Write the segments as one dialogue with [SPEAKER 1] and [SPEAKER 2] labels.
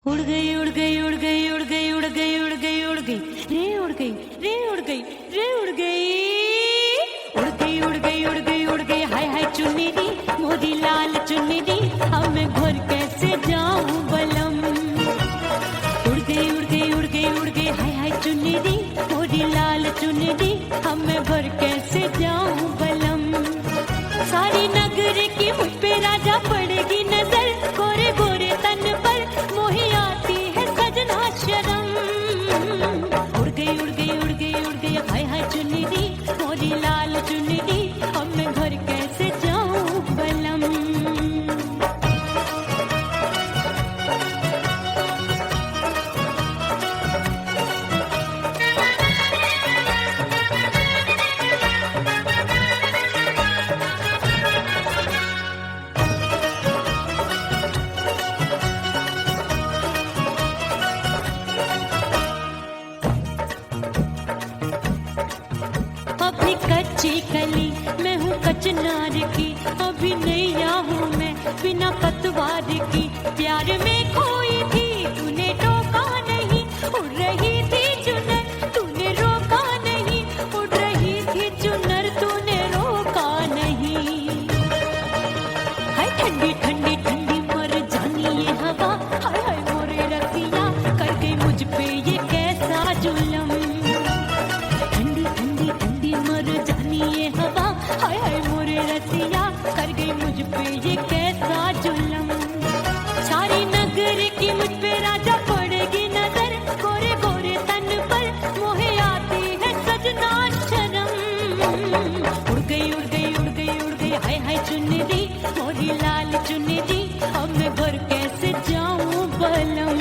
[SPEAKER 1] उड़ गई उड़ गई उड़ गई उड़ गई उड़ गई उड़ गई उड़ गई रे उड़ गई रे उड़ गई रे उड़ गई उड़ गई उड़ गई उड़ गई उड़ गई हाय हाय चुन्नी दी मोदी लाल चुन्नी दी अब मैं घर कैसे जाऊं बलम। उड़ गई उड़ गई उड़ गई उड़ गई हाय हाय चुन्नी दी मोदी लाल चुन्नी दी अब मैं घर कैसे जाऊं बलम। सारी नगर की मुझ पे राजा पड़ेगी नजर गोरे गोरे तन पर मोही आती है सजना शर्म। उड़ गई उड़ गई उड़ गई उड़ गई हाय हाय चुन्नी दी मोरी लाल चुन्नी दी अब मैं घर कैसे जाऊं बलम। अभी कच्ची कली मैं हूँ कचनार की अभी नैया हूँ मैं बिना पतवार की प्यार में खोई थी तूने टोका नहीं उड़ रही थी चुनर तूने रोका नहीं उड़ रही थी चुनर तूने रोका नहीं। हाय ठंडी ठंडी ठंडी मर जानी ये हवा हाय हाय मोरे रतिया कर गई मुझ पे ये कैसा जुल्म। ठंडी ठंडी ठंडी मर जानी ये हवा हाय हाय मोरे रतिया कर गई मुझ पे ये कैसा जुल्म। सारी नगर की मुझ पे राजा पड़ेगी नजर गोरे गोरे तन पर मोहे आती है सजना शर्म। उड़ गई उड़ गई उड़ गई उड़ गई हाय हाय चुन्नी दी मोरी लाल चुन्नी दी अब मैं घर कैसे जाऊं बलम।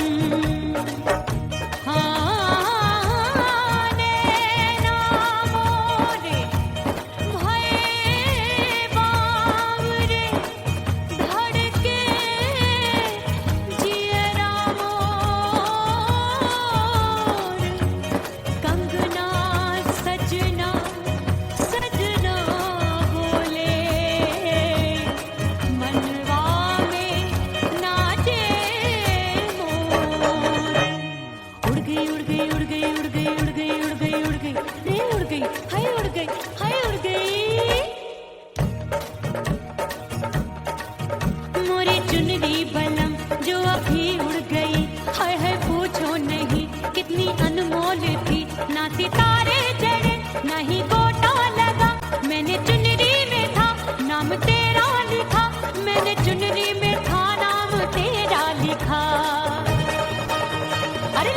[SPEAKER 1] कितनी अनमोल थी ना सितारे चढ़े ना ही गोटा लगा मैंने चुनरी में था नाम तेरा लिखा मैंने चुनरी में था नाम तेरा लिखा। अरे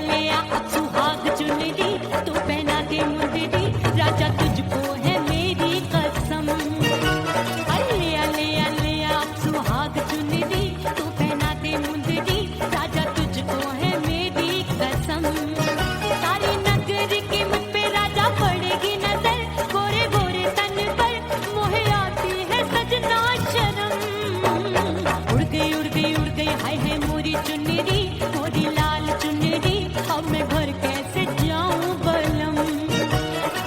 [SPEAKER 1] ले आ अब सुहाग चुनरी तू पहना दे मुझे दी राजा तुझको है मेरी कसम। अरे ले आ अब सुहाग चुनरी तू पहना दे मुझे दी राजा तुझको है मेरी कसम। सारी नगर की मुझ पे राजा पड़ेगी नजर गोरे गोरे तन पर मोहे आती है सजना शर्म। उड़ गई उड़ गई उड़ गई हाय हाय मोरी चुन्नी दी मोरी लाल चुन्नी दी अब मैं घर कैसे जाऊं बलम।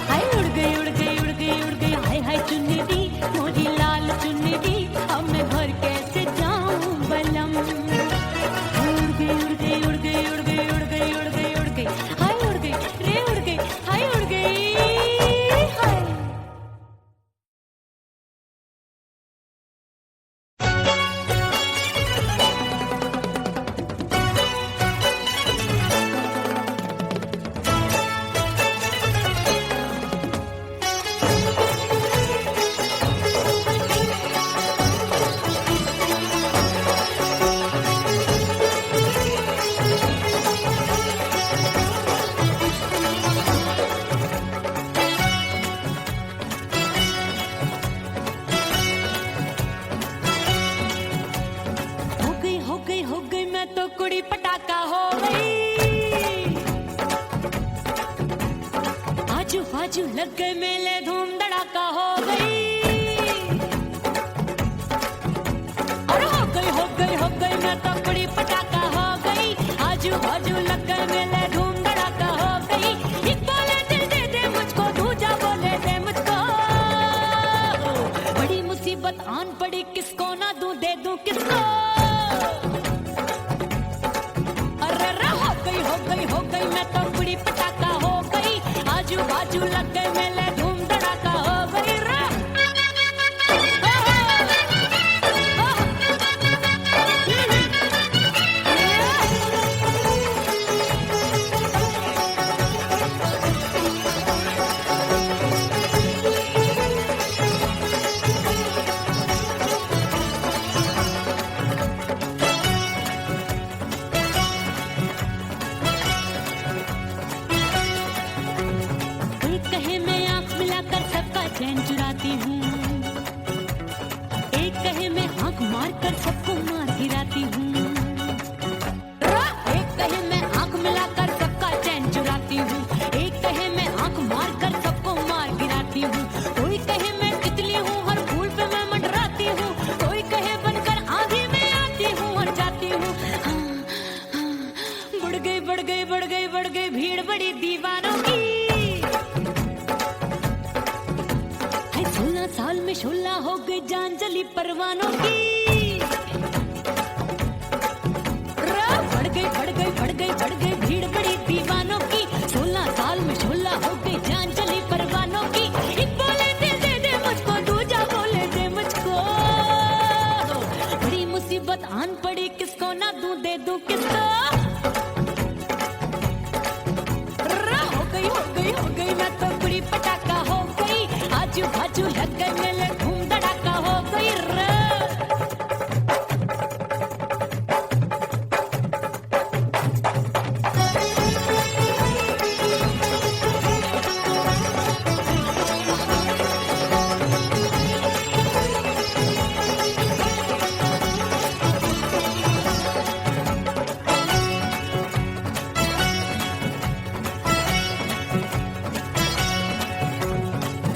[SPEAKER 1] हाय उड़ गई उड़ गई उड़ गई उड़ गई हाय हाय चुन्नी दी मोरी लाल चुन्नी दी अब मैं घर कैसे जाऊं बलम। उड़ गई उड़ गई उड़ गई उड़ गई उड़ गई उड़ गई उड़ गई हाय उड़ गई रे उड़ गई हाय उड़ गई हाय। हो गई मैं तो कुड़ी पटाखा हो गई आजू बाजू लग गए मेले धूम धड़ाका हो गई। अरे हो गई मैं तो कुड़ी पटाखा हो गई आजू बाजू लग गए मेले धूम धड़ाका हो गई। एक बोले दिल दे दे मुझको दूजा बोले दे मुझको बड़ी मुसीबत आन पड़ी किसको ना दूं दे दूं किसको। कुड़ी पटाखा हो गई, आजू बाजू लग गए मेले, धूम धड़ाका हो गई रे। चैन चुराती हूँ, एक कहे मैं आंख मार कर सबको मार गिराती हूँ, एक कहे मैं आंख मिलाकर सबका चैन चुराती हूँ, एक कहे मैं आंख मार कर सबको मार गिराती हूँ, कोई कहे मैं तितली हूँ हर फूल पे मैं मंडराती हूँ, कोई कहे बनकर आंधी में आती हूँ और जाती हूँ। बढ़ गई बढ़ गई बढ़ गई बढ़ गई भीड़ बड़ी दीवानों की, 16 साल में शोला हो गई जान जली परवानों की। बढ़ गई बढ़ गई बढ़ गई बढ़ गई भीड़ बड़ी दीवानों की, 16 साल में शोला हो गई जान जली परवानों की। एक बोले दे दे मुझको, दूजा बोले दे मुझको, बड़ी मुसीबत आन पड़ी, किसको ना दूं दे दूं किसको। हो गई मैं तो कुड़ी पटाखा हो गई, आजू बाजू लग गए मेले, धूम धड़ाका हो गई रे।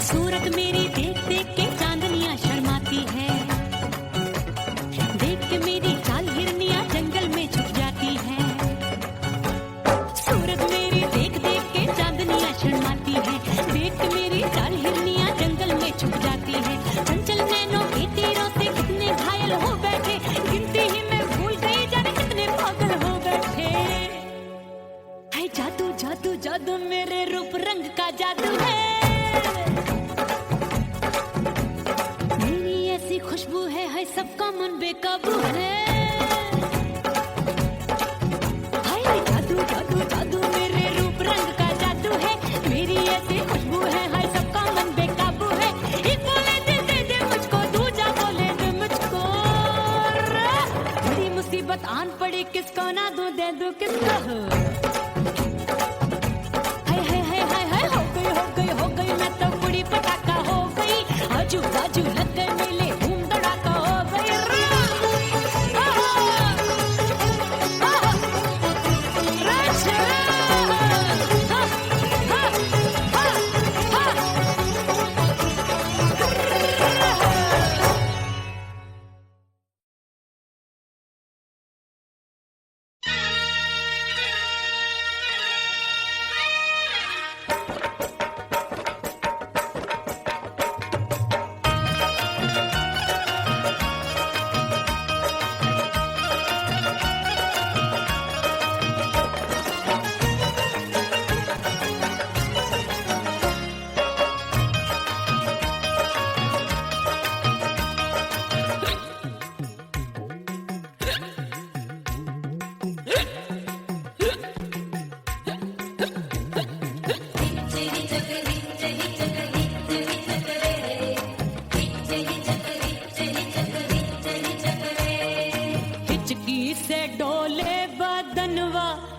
[SPEAKER 1] सूरत मेरी देख देख के चांदनियां शर्माती है, देख के मेरी चाल हिरनियां जंगल में छुप जाती है। सूरत मेरी देख देख के चांदनियां शर्माती है, देख के मेरी चाल हिरनियां जंगल में छुप जाती है। चंचल नैनों के तीरों से कितने घायल हो बैठे, गिनती ही मैं भूल गई जाने कितने पागल हो बैठे। है जादू जादू जादू मेरे रूप रंग का जादू है, खुशबू है सबका मन बेकाबू है। हाय जादू जादू जादू मेरे रूप रंग का जादू है, मेरी ऐसी खुशबू है हाय सबका मन बेकाबू है। एक बोले दे मुझको, दूजा बोले दे मुझको, बड़ी मुसीबत आन पड़ी, किसको ना दूं दे दूं किसको। हाय हो गई मैं तो कुड़ी पटाखा हो गई, आजू बाजू लग गए मेले,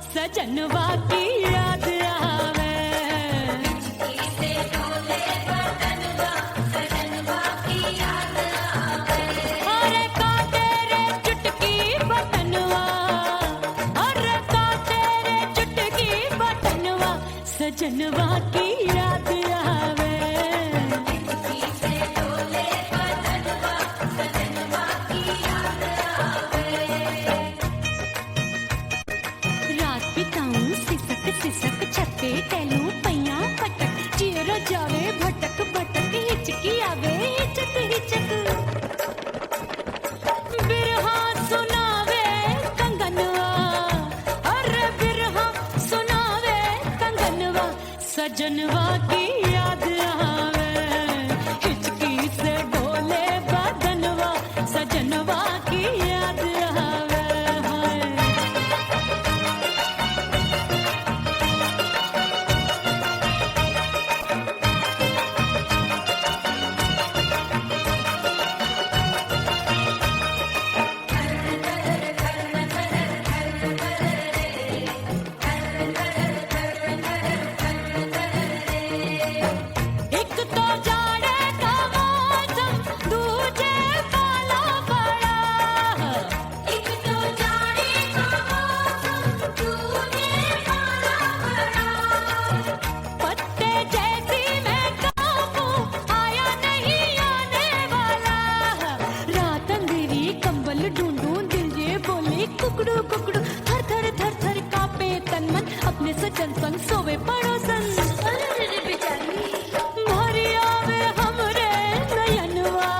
[SPEAKER 1] सजनवा की याद आवे, अरे का तेरे चुटकी बटनवा, अरे का तेरे चुटकी बटनवा, सजनवा की याद आवे। रात बिताऊं सिसक सिसक सजनवा की याद आवे, हिचकी से डोले बदनवा, सजनवा की याद आवे हाय। एक तो जाड़े का मौसम, दूजे काला पड़ा, एक तो जाड़े का मौसम, दूजे काला पड़ा। पत्ते जैसी मैं कांपूं, आया नहीं आने वाला, रात अंधेरी कंबल ढूंढूं, दिल ये बोले कुकड़ू कुकड़ू, थर थर थर थर कांपे तन मन, अपने सजन संग सोवे पड़ोसन। भरी आवे हमरे नयनवा,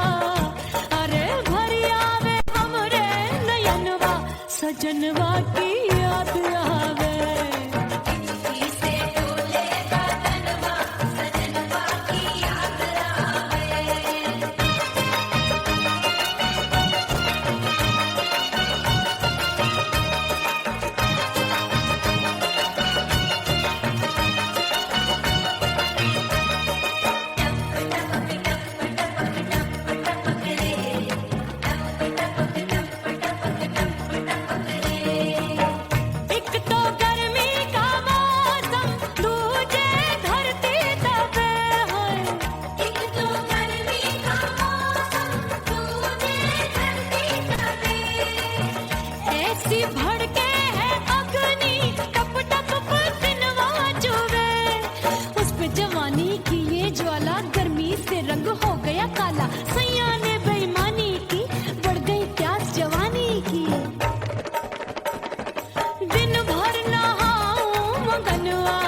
[SPEAKER 1] अरे भरी आवे हमरे नयनवा, सजनवा की याद आवे। से डोले बदनवा, सजनवा की याद आवे। एक तो गर्मी का मौसम, दूजे धरती तपे है, एक तो गर्मी का मौसम, दूजे धरती तपे। ऐसी भड़के है अग्नि, टप टप पसीनवा चुभे, उस पे जवानी की ये ज्वाला, गर्मी से रंग हो गया काला, सैया ने बेईमानी की, बढ़ गई प्यास जवानी की। दिन भर नहाऊं मगनवा,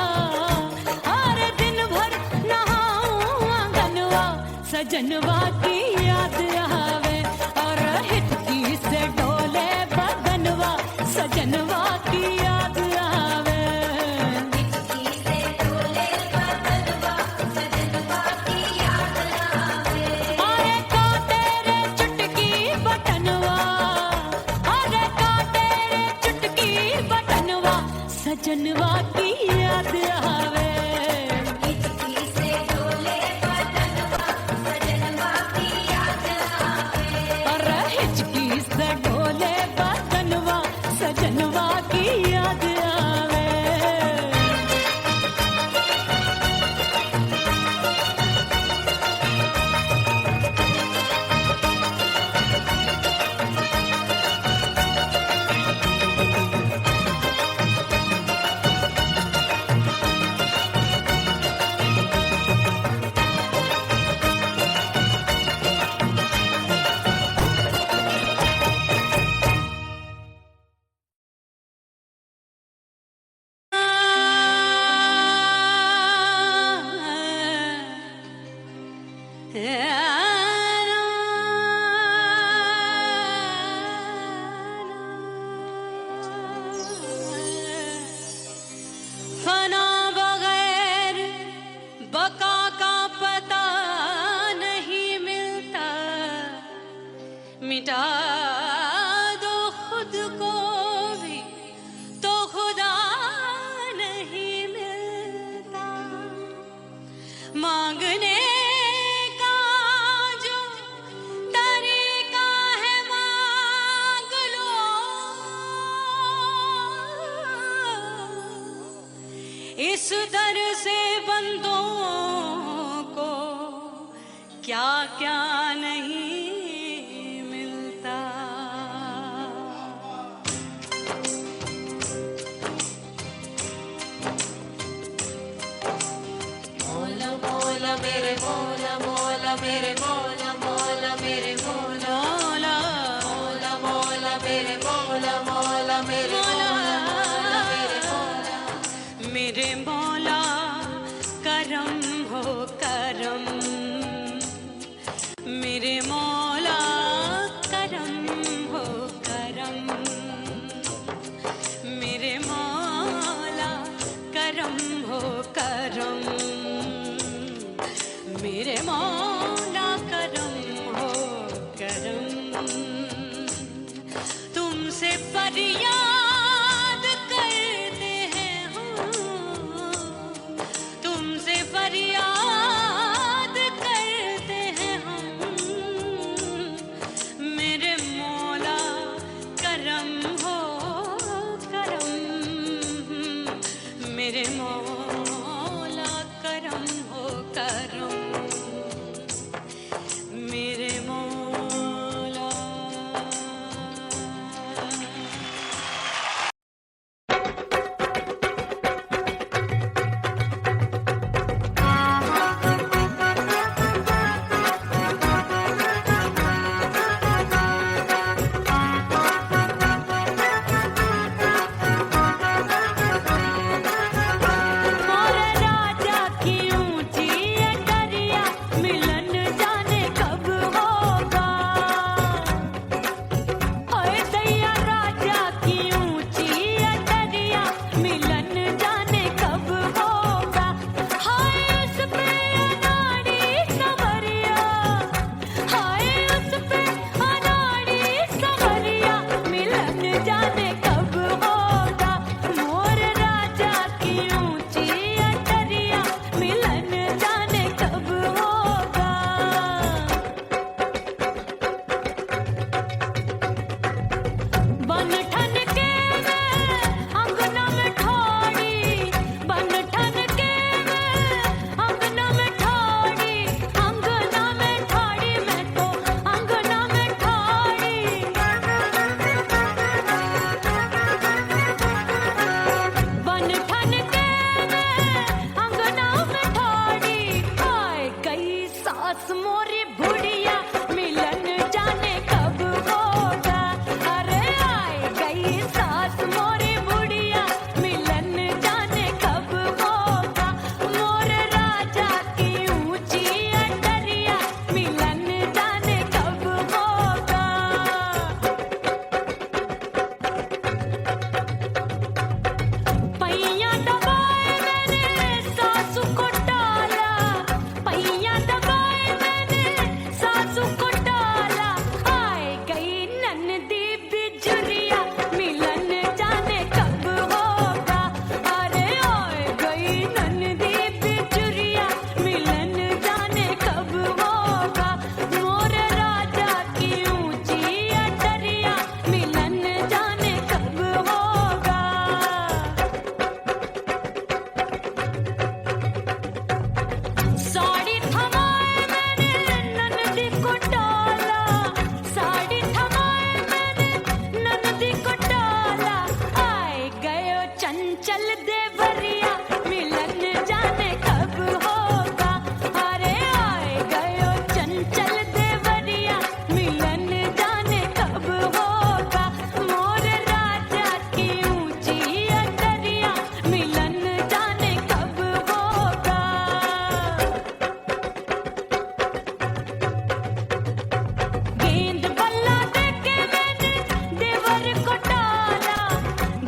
[SPEAKER 1] अरे दिन भर नहाऊं मगनवा, सजनवा की याद आवे, और हिचकी से डोले बदनवा, सजनवा की याद आवे। हिचकी से डोले बदनवा, सजनवा की याद आवे। अरे का तेरे चुटकी बटनवा, अरे का तेरे चुटकी बटनवा, सजनवा की याद आवे। हिचकी से डोले बदनवा, सजनवा की याद आवे। अरे हिचकी से डोले बदनवा, सजनवा की याद आवे। फना बगैर बका का पता नहीं मिलता, मिटा दो खुद को भी तो खुदा नहीं मिलता। मांगने का जो तरीका है मांग लो, इस दर से बंदों को क्या क्या नहीं मिलता। मौला मौला मेरे मौला, मौला मेरे मौला, मौला मेरे मौला, मौला मौला मेरे मौला, मौला मेरे मौला, मौला मेरे मौला। मेरे मौला करम हो करम, मेरे मौला करम हो करम, मेरे मौला करम हो करम। पास मोरी बुढ़िया मिलन जाने कब होगा मोर राजा की ऊंची अटरिया मिलन जाने कब होगा पैया दबाए मैंने सासू को डाला पैया दबाए मैंने सासू को डाला आए गई ननदी बिजुरिया मिलन जाने कब होगा अरे आए गई ननदी बिजुरिया मिलन जाने कब होगा मोर राजा की ऊंची अटरिया मिलन जाने कब होगा साड़ी थमाए मैंने ननदी को डाला साड़ी थमाए मैंने ननदी को डाला आए गयो चंचल देवरिया मिलन जाने कब होगा अरे आए गयो चंचल देवरिया मिलन जाने कब होगा मोर राजा की ऊंची अटरिया मिलन जाने कब होगा गेंद बल्ला देके मैंने देवर को डाला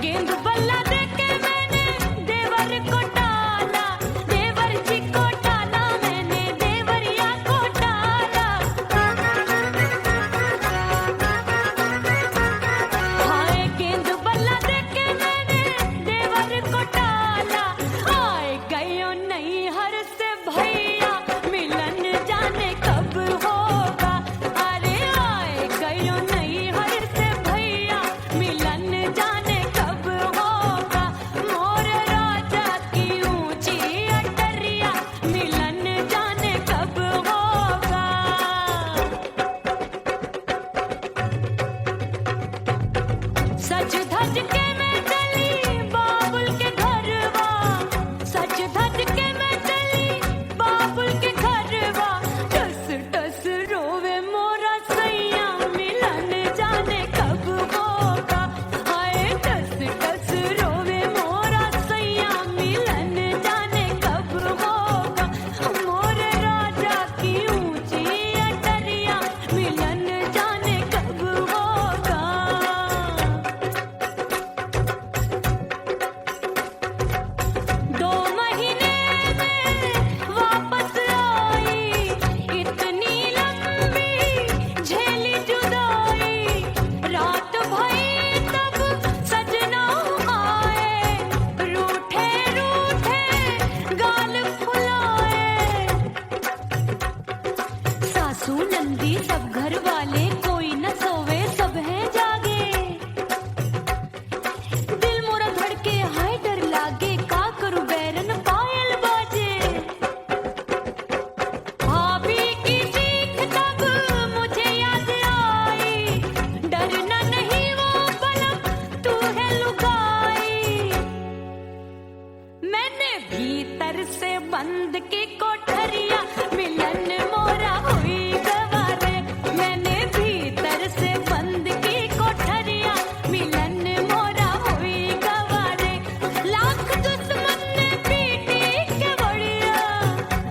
[SPEAKER 1] गेंद बल्ला देके मैंने देवर को डाला देवर जी को डाला मैंने देवरिया को डाला हाय गेंद बल्ला देके मैंने देवर को डाला आए गयो नैहर से भैया मिलन जाने कब होगा अरे आए गयो नैहर से भैया मिलन जाने कब होगा मोर राजा की ऊंची अटरिया मिलन जाने कब होगा सज धज के मैं चली बाबुल के घरवा सज धज के मैं चली बाबुल के घरवा टस टस रोवे मोरा सैया मिलन जाने कब होगा हाय टस टस रोवे मोरा सैया मिलन जाने कब होगा मोर राजा की ऊंची अटरिया मिलन जाने कब होगा दो महीने में वापस आई इतनी लंबी झेली जुदाई रात भई तब सजना आए रूठे रूठे गाल फुलाए सासू नंदी सब घर वाले कोई न सोवे सब हैं जागे दिल मोरा धड़के हाय डर लागे का करूं बैरन पायल बाजे भाभी की चीख तब मुझे याद आई डरना नहीं वो बलम तू है लुगाई मैंने भीतर से बंद की कोठरिया मिलन मोरा हुई गवारे मैंने भीतर से बंद की कोठरिया मिलन मोरा हुई गवारे लाख दुश्मन ने पीटी के बढ़िया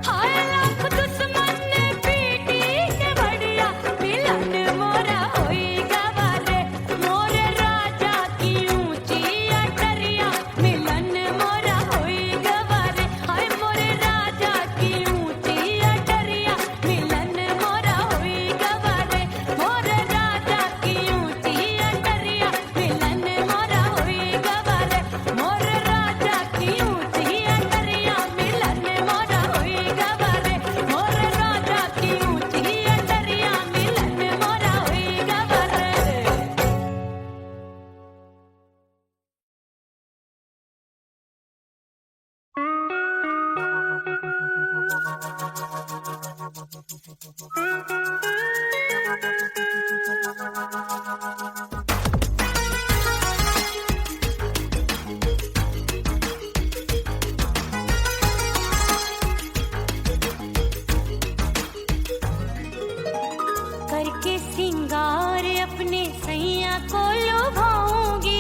[SPEAKER 1] हाय लाख दुश्मन ने पीटी के बढ़िया मिलन मोरा हुई गवारे मोर राजा की ऊंची अटरिया मिलन मोरा हुई गवारे हाय मोर राजा की ऊंची अटरिया मिलन मोरा हुई गवारे मोर राजा की ऊंची अटरिया मिलन मोरा हुई गवारे मोर राजा की ऊंची अटरिया मिलन मोरा हुई गवारे मोर राजा की ऊंची अटरिया मिलन मोरा हुई गवारे करके सिंगार अपने सैया को लुभाऊंगी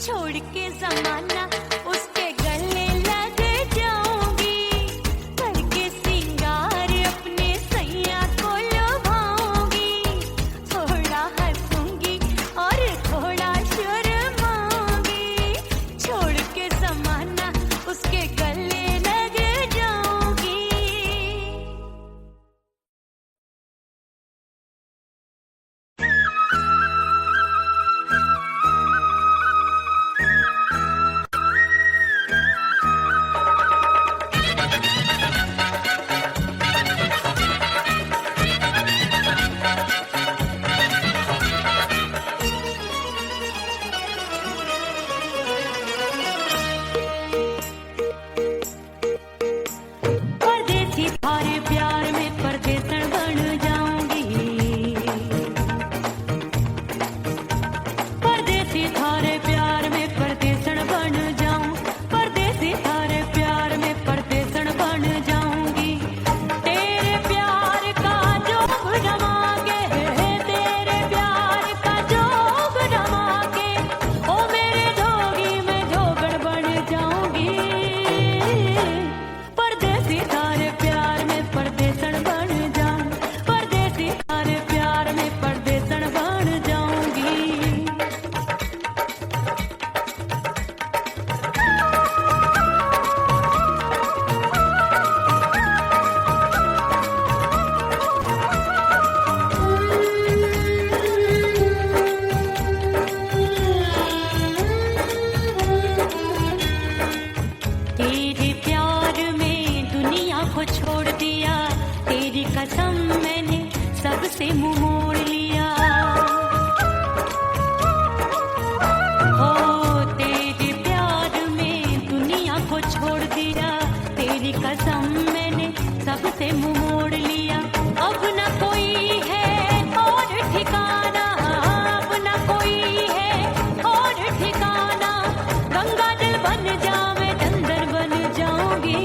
[SPEAKER 1] छोड़ के जमाना उसके गले लग जाऊंगी, करके सिंगार अपने सैया को लुभाऊंगी, थोड़ा हंसूंगी और थोड़ा शर्माऊंगी, छोड़ के जमाना उसके गले लग जाऊंगी। परदेसी थारे प्यार में परदेसन बन जाऊंगी, परदेसी थारे प्यार में परदेसन बन जाऊं, परदेसी थारे प्यार में परदेसन बन जाऊंगी, तेरे प्यार का जोग जमा के, तेरे प्यार का जोग जमा के, ओ मेरे जोगी में जोगड़ बन जाऊंगी, परदेसी थारे प्यार में परदेसन बन जाऊं, परदेसी थारे प्यार में परदेसन बन जाऊंगी। तेरे प्यार में दुनिया को छोड़ दिया, तेरी कसम मैंने सबसे मुंह मोड़ लिया, हो तेरे प्यार में दुनिया को छोड़ दिया, तेरी कसम मैंने सबसे मुंह मोड़ लिया, अब न कोई है और ठिकाना, अब न कोई है और ठिकाना, गंगा जल बन जावे चंदन बन जाऊंगी,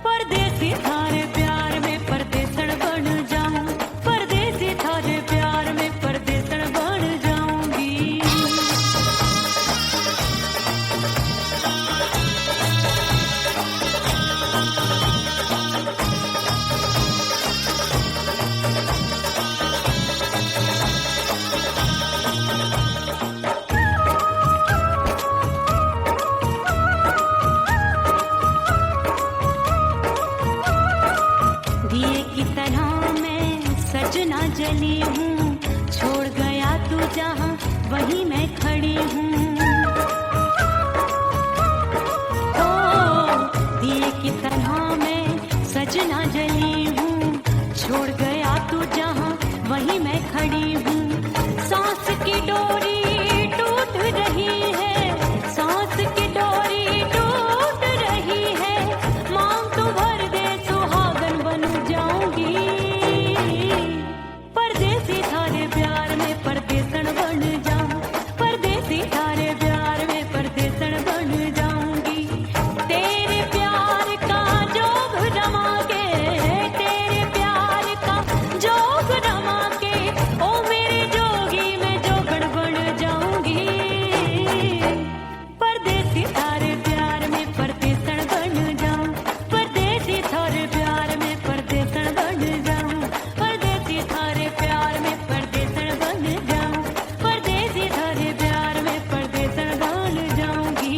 [SPEAKER 1] परदेसी थारे प्यार में परदेसन बन जाऊं, परदेसी थारे प्यार में परदेसन बन जाऊंगी। दिए की तरह मैं सजना जली हूँ, छोड़ गया तू जहाँ वहीं मैं खड़ी हूँ, ओ दिए की तरह मैं सजना जली हूँ, छोड़ गया तू जहाँ वहीं मैं खड़ी हूँ, सांस की डोरी टूट रही है, सांस की डोरी टूट रही है, मांग तू भर दे सुहागन बन जाऊंगी, परदेसी थारे प्यार में परदेसन बन जाऊं, परदेसी थारे प्यार में परदेसन बन जाऊंगी, तेरे प्यार का जोग जमा के, तेरे प्यार का जोग जमा के, ओ मेरे जोगी में जोगड़ बन जाऊंगी, परदेसी थारे प्यार में परदेसन बन जाऊं, परदेसी थारे प्यार में परदेसन बन जाऊं, परदेसी थारे प्यार में परदेसन बन जाऊं, परदेसी थारे प्यार में परदेसन बन जाऊंगी।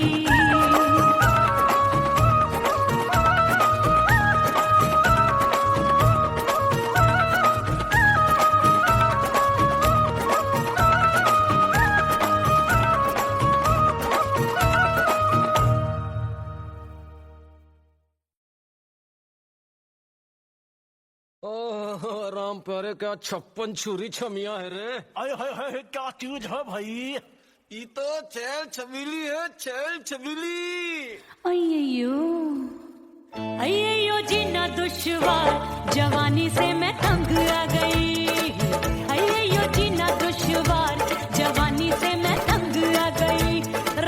[SPEAKER 2] ओह राम प्यारे, क्या 56 छुरी छमिया है रे।
[SPEAKER 3] आय हाय हाय क्या चीज है भाई।
[SPEAKER 2] ये तो चैल छबीली है, चैल छबीली।
[SPEAKER 1] अय्यो अय्यो जीना दुश्वार, जवानी से मैं तंग आ गई, अय्यो जीना दुश्वार, जवानी से मैं तंग आ गई,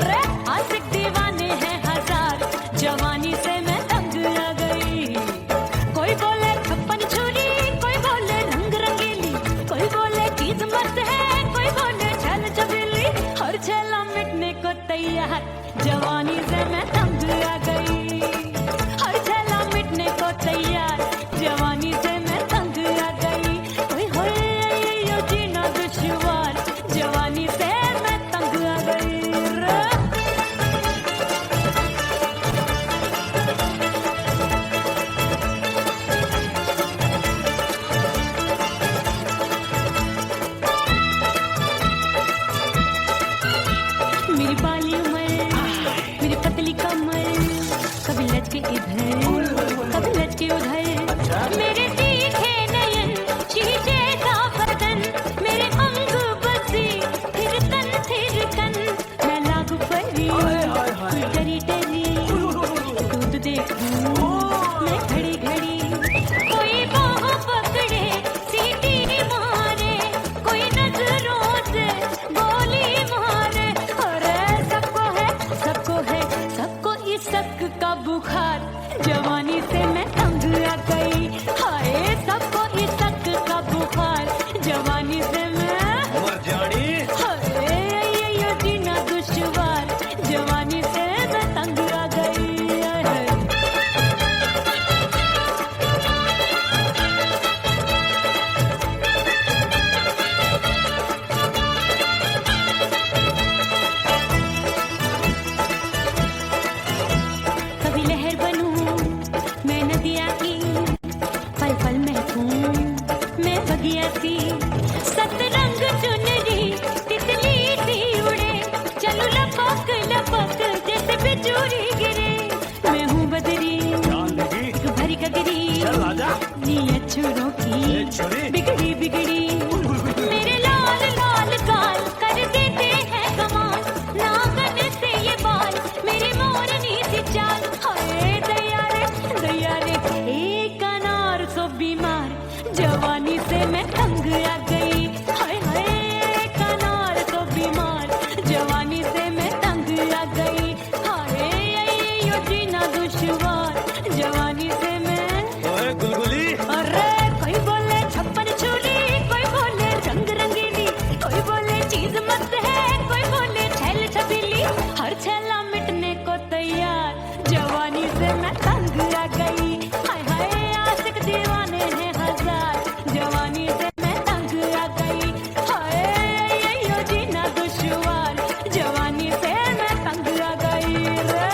[SPEAKER 1] रे आशिक दीवाने हैं हजार, जवानी से मैं तंग आ गई, कोई बोले 56 छुरी, कोई बोले रंग रंगीली, कोई बोले चीज मस्त है, कोई बोले छल छबीली, हर छला यार, जवानी से मैं तंग आ गई। हर छेला मिटने को तैयार, जवानी से मैं तंग आ गई। ओए होए यो जीना दुश्वार, जवानी से मैं तंग आ गई रे। मेरी बाली उमर, मेरी पतली कमर, कभी लचके इधर कभी लचके उधर। मेरे तीखे नयन, शीशे सा बदन, मेरे अंग बसी फिर कन। मैं लागू परी कोई डरी डरी, दूध देखूं मैं घड़ी घड़ी। कोई बाह पकड़े सीटी मारे, कोई नजरों से गोली मारे। अरे सबको सबको इस शक का बुखार, जवानी से मैं तंग आ गई। हाय सबको इस शक का बुखार, जवानी से मैं
[SPEAKER 3] मर जानी।
[SPEAKER 1] हाय ये जीना दुश्वार, जवानी से मैं तंग आ गई। हाय। कभी लहर बनूं मैं नदिया की, पल पल महकूं मैं बगिया सी। सतरंग चुनरी तितली सी उड़े, चलूं लपक लपक जैसे बिजुरी गिरे। मैं हूँ बदरी
[SPEAKER 3] जान लगी।
[SPEAKER 1] तू भरी गगरी,
[SPEAKER 3] चल आजा।
[SPEAKER 1] नीयत छुरों
[SPEAKER 3] ए
[SPEAKER 1] की
[SPEAKER 3] छोरी।
[SPEAKER 1] बिगड़ी बिगड़ी। मेरे लाल लाल गाल कर देते हैं कमाल, नागन से ये बाल मेरी मोरनी सी चाल। हाय दया रे एक अनार सो बीमार, जवानी से मैं तंग आ गई। हाय हाय एक अनार सो बीमार, जवानी से मैं तंग आ गई। हाय यो जीना दुश्वार, जवानी से मैं।
[SPEAKER 3] ओए गुलगुली।
[SPEAKER 1] अरे कोई बोले छप्पन छुरी, कोई बोले रंग रंगीली, कोई बोले चीज मस्त है, कोई बोले छैल छबीली। हर छेला मिटने को तैयार, जवानी से मैं तंग आ गई। हाय हाय आशिक दीवाने हैं हजार, जवानी से मैं तंग आ गई। हाय यो जीना दुश्वार, जवानी से मैं तंग आ गई रे।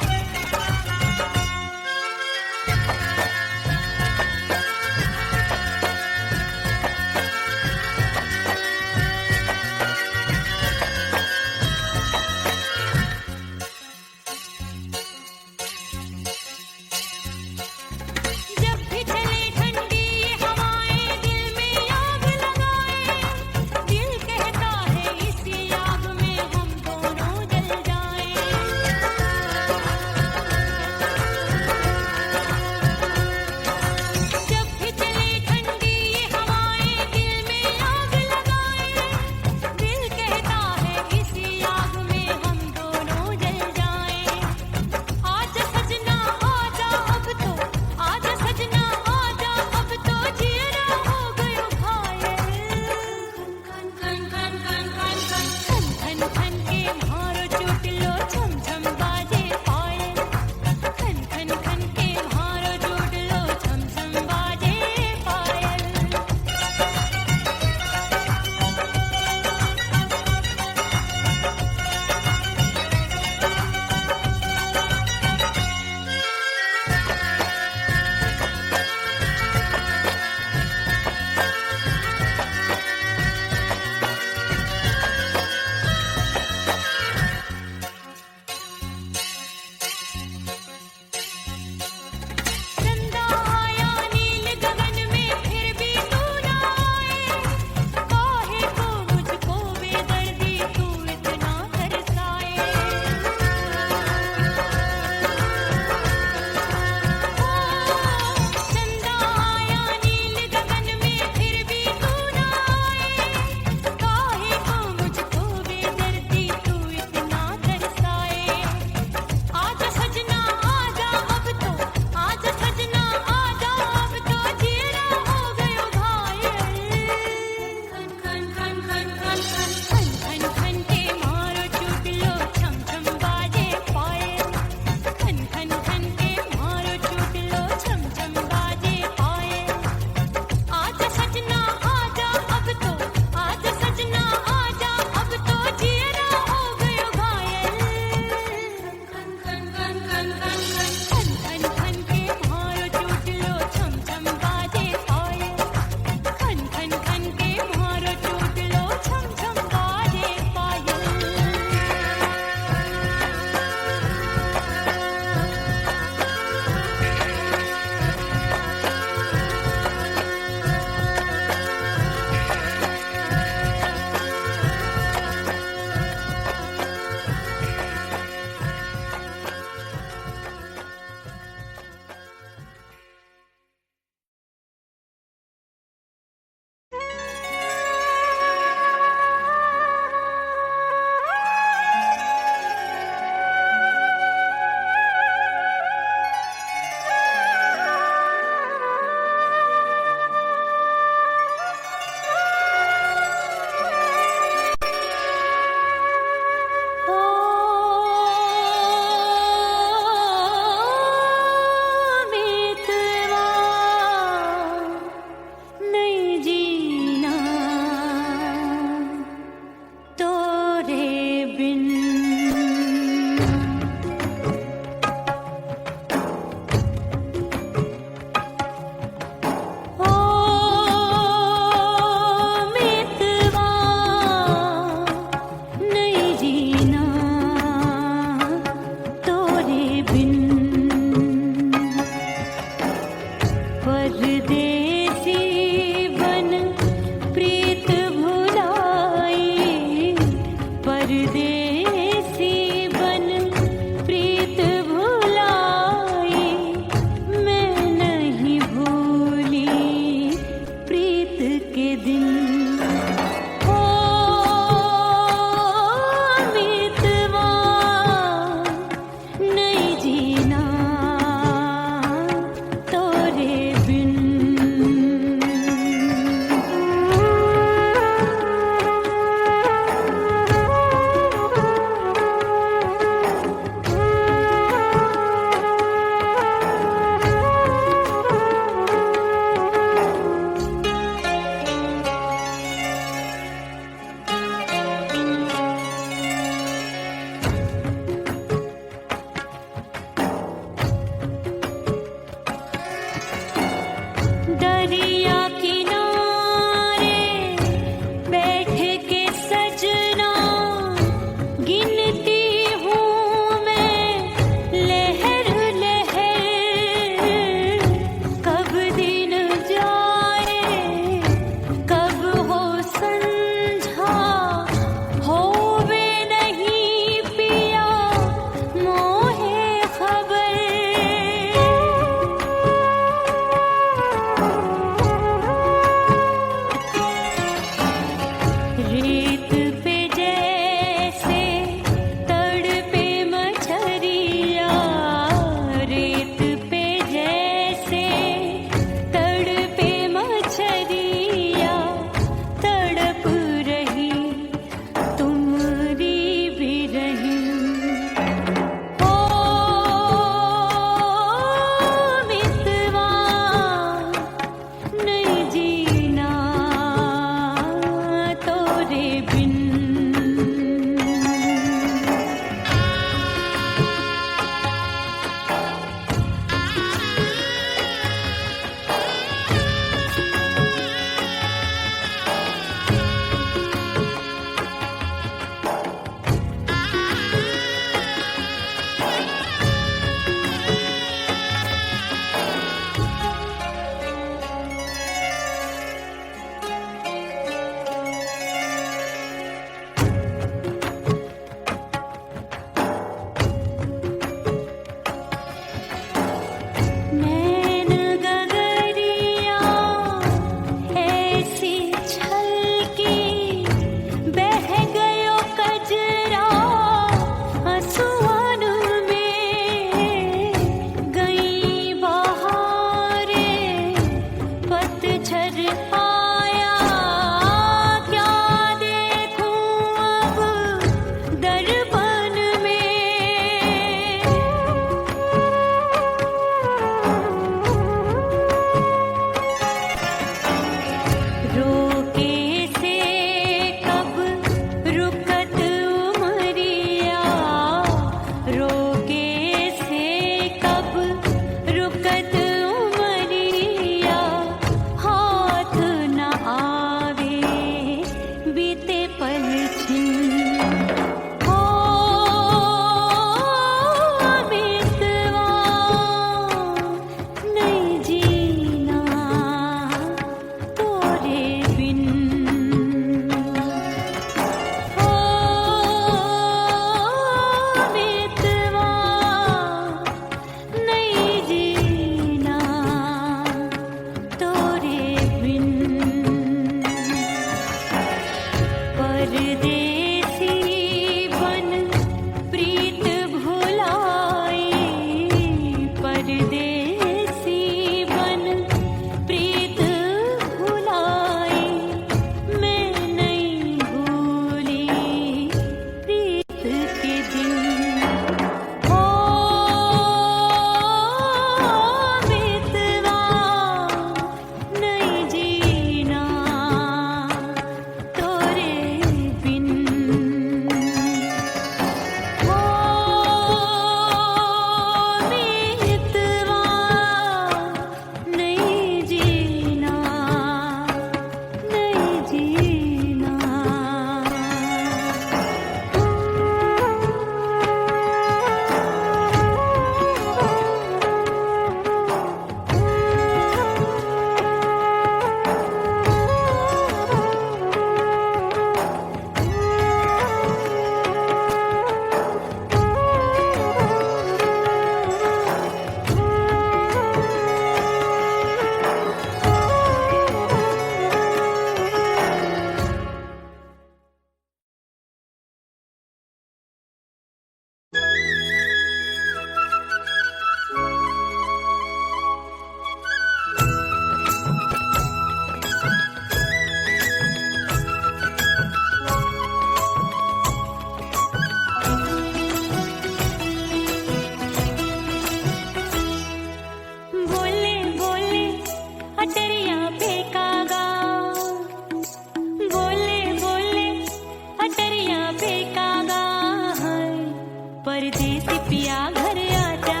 [SPEAKER 1] परदेसी पिया घर आजा,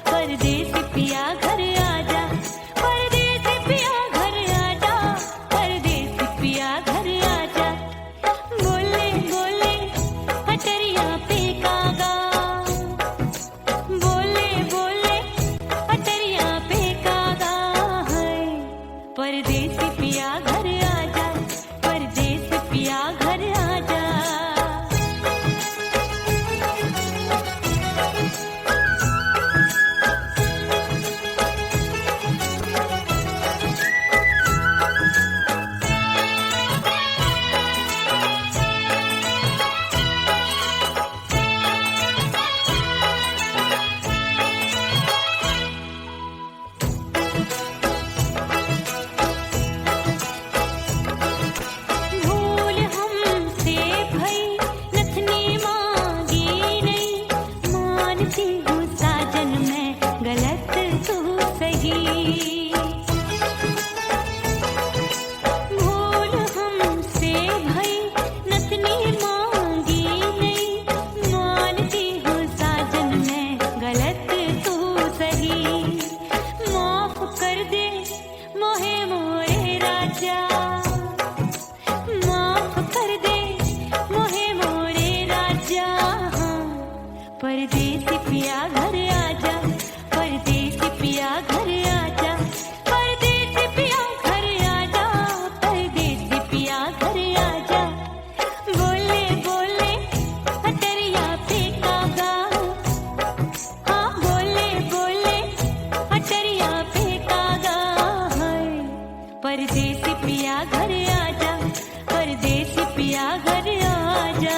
[SPEAKER 1] परदेसी पिया घर आजा, परदेसी पिया घर आजा, परदेसी पिया घर आजा। बोले बोले अटरिया पे कागा, बोले बोले अटरिया पे कागा है। परदेसी पिया घर आजा, परदेसी पिया घर आजा। भूल हमसे भई नथनी मांगी नहीं, मानती हूँ साजन मैं गलत तू सही। भूल हमसे भई नथनी मांगी नहीं, मानती हूँ साजन मैं गलत तू सही। माफ कर दे मोहे मोरे राजा, माफ कर दे मोहे मोरे राजा। परदेसी पिया घर आजा, परदेसी पिया घर आजा, परदेसी पिया घर आजा, परदेसी पिया घर आजा। बोले बोले अटरिया पे कागा, हाँ बोले बोले अटरिया पे कागा है। परदेसी पिया घर आजा, परदेसी पिया घर आजा।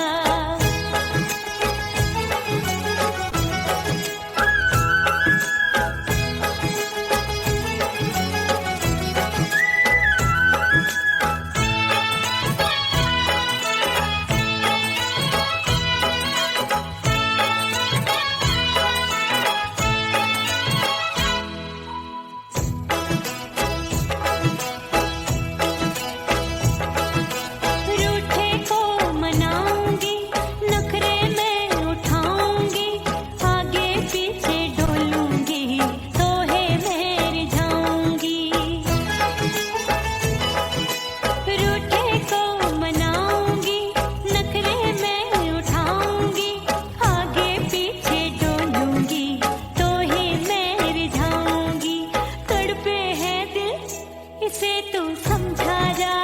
[SPEAKER 1] रूठे को मनाऊंगी, नखरे में उठाऊंगी, आगे पीछे डोलूंगी, तोहे में रिझाऊंगी। रूठे को मनाऊंगी, नखरे में उठाऊंगी, आगे पीछे डोलूंगी, तोहे में रिझाऊंगी। तड़पे है दिल इसे तू समझा जा,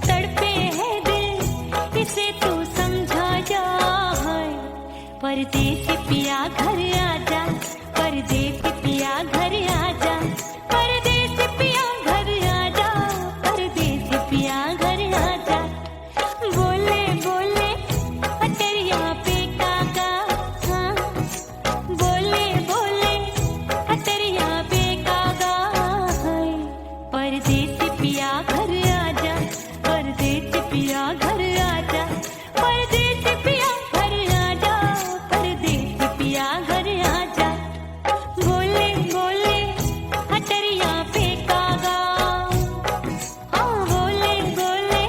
[SPEAKER 1] तड़पे है दिल इसे तू समझा जा। परदेसी पिया घर आजा, परदेसी पिया घर आजा, परदेसी पिया घर आजा, परदेसी पिया घर आजा। बोले बोले अटरिया पे कागा, हाँ बोले बोले अटरिया पे कागा है। परदेसी पिया घर आजा, परदेसी पिया घर आजा, परदेसी पिया घर आजा, परदेसी पिया घर आजा। बोले बोले अटरिया पे कागा, हाँ बोले बोले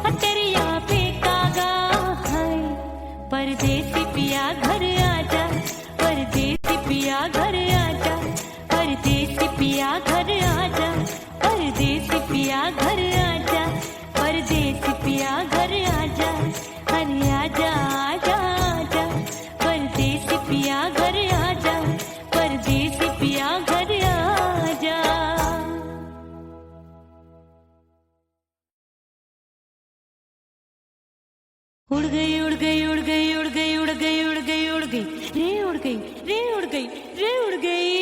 [SPEAKER 1] अटरिया पे कागा है। परदेसी पिया घर आजा, परदेसी पिया घर आजा, परदेसी पिया घर आजा, परदेसी पिया घर आजा, परदेसी पिया घर आजा। अरे आजा आजा आजा, परदेसी पिया घर आजा, परदेसी पिया घर आजा। उड़ गई उड़ गई उड़ गई उड़ गई उड़ गई उड़ गई उड़ गई रे उड़ गई रे उड़ गई रे उड़ गई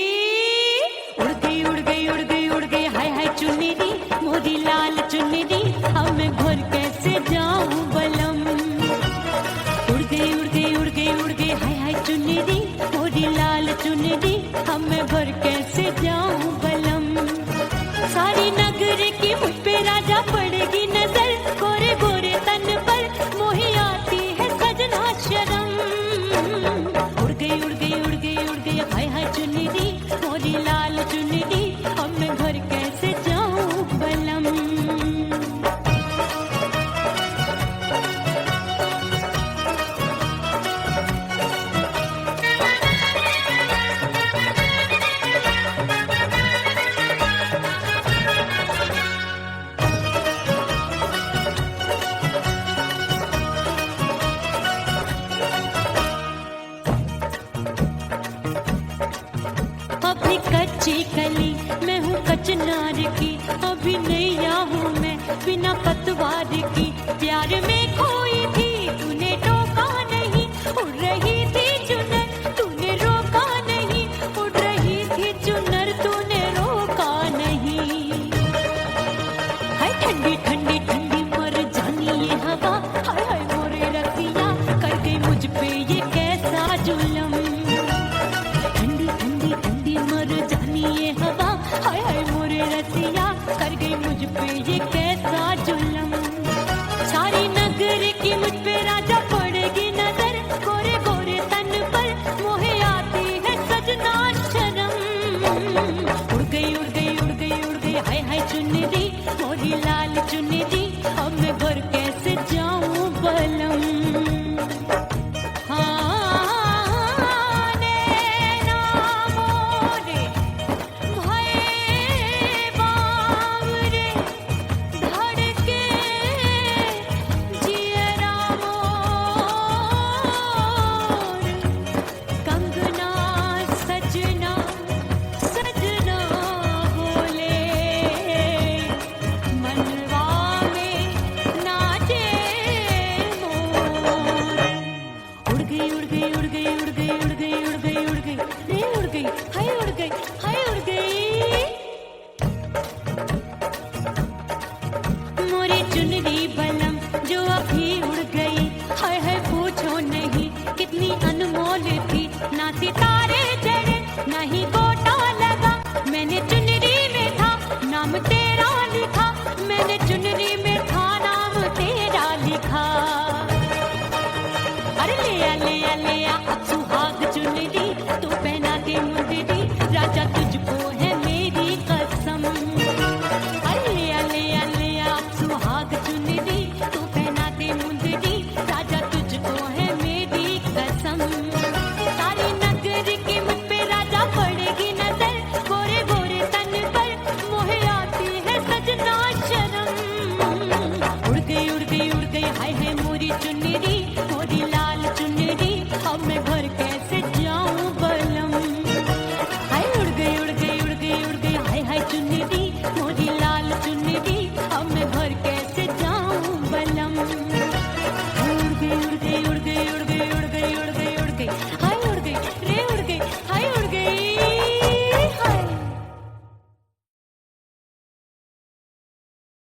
[SPEAKER 1] उड़ गई उड़ गई उड़ गई उड़ गई। हाय हाय चुन्नी दी मोदी लाल चुन्नी दी, अब मैं घर कैसे जाऊं बलम। उड़ गई उड़ गई उड़ गई उड़ गई हाय हाय चुन्नी दी मोदी लाल चुन्नी दी, अब मैं घर कैसे जाऊं बलम। सारी नगर की मुझ पे राजा पड़ेगी नजर, गोरे गोरे तन पर मोही आती है सजना शर्म। उड़ गई उड़ गई उड़ गई उड़ गई हाय हाय चुन्नी दी मोरी लाल चुन्नी दी, अब मैं घर कैसे जाऊं बलम। कच्ची कली मैं हूँ कचनार की, अभी नैया हूँ मैं बिना पतवार की। प्यार में खोई थी तूने टोका नहीं, उड़ रही थी चुनर तूने रोका नहीं, उड़ रही थी चुनर तूने रोका नहीं। हाय ठंडी ठंडी ठंडी मर जानी ये हवा, हाय हाय मोरे रसिया कर गई मुझ पे ये कैसा जुल्म। ठंडी ठंडी ठंडी मर जानी ये हवा, हाय हाय मोरे रसिया कर गई मुझ पे ये कैसा जुल्म। सारी नगर की मुझ पे राजा पड़ेगी नजर, गोरे गोरे तन पर मोहे आती है सजना शर्म। उड़ गई उड़ गई उड़ गई उड़ गई हाय हाय चुनरी मोरी लाल चुनरी, अब मैं घर कैसे जाऊं बलम। हाँ नैना मोरे भये बावरे, धड़के जियरा मोर, कंगना सजना सजना बोले, मनवा में नाचे मोर। उड़ गई उड़ गई उड़ गई उड़ गई उड़ गई उड़ गई उड़ गई रे उड़ गई हाय उड़ गई हाय उड़ गई। मोरी चुनरी बलम जो अभी उड़ गई, हाय हाय पूछो नहीं कितनी अनमोल थी। ना सितारे जड़े ना ही गोटा लगा, मैंने चुनरी में था नाम तेरा लिखा, मैंने चुनरी में था नाम तेरा लिखा। अरे ले आ अब सुहाग चुनरी तू पहना के मुंदरी, राजा तुझको है मेरी कसम। अरे ले आ अब सुहाग चुनरी तू पहना के मुंदरी, राजा तुझको है मेरी कसम। सारी नगर की मुझ पे राजा पड़ेगी नजर, गोरे गोरे तन पर मोहे आती है सजना शर्म। उड़ गई उड़ गई उड़ गई हाय हाय मोरी चुनरी मोरी लाल चुनरी, अब मैं घर के